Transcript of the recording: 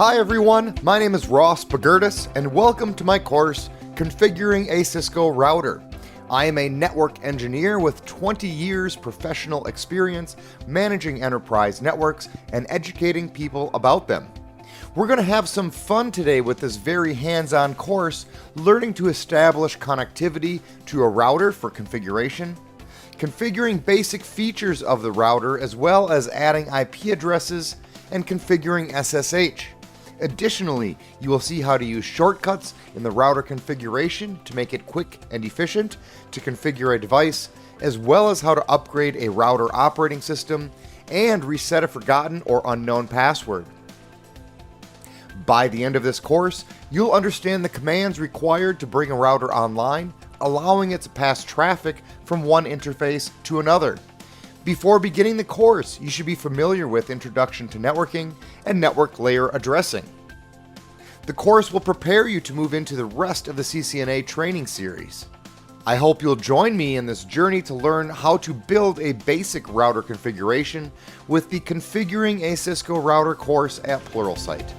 Hi everyone, my name is Ross Bagurdes and welcome to my course, Configuring a Cisco Router. I am a network engineer with 20 years professional experience managing enterprise networks and educating people about them. We're going to have some fun today with this very hands-on course, learning to establish connectivity to a router for configuration, configuring basic features of the router as well as adding IP addresses, and configuring SSH. Additionally, you will see how to use shortcuts in the router configuration to make it quick and efficient to configure a device, as well as how to upgrade a router operating system and reset a forgotten or unknown password. By the end of this course, you'll understand the commands required to bring a router online, allowing it to pass traffic from one interface to another. Before beginning the course, you should be familiar with Introduction to Networking and Network Layer Addressing. The course will prepare you to move into the rest of the CCNA training series. I hope you'll join me in this journey to learn how to build a basic router configuration with the Configuring a Cisco Router course at Pluralsight.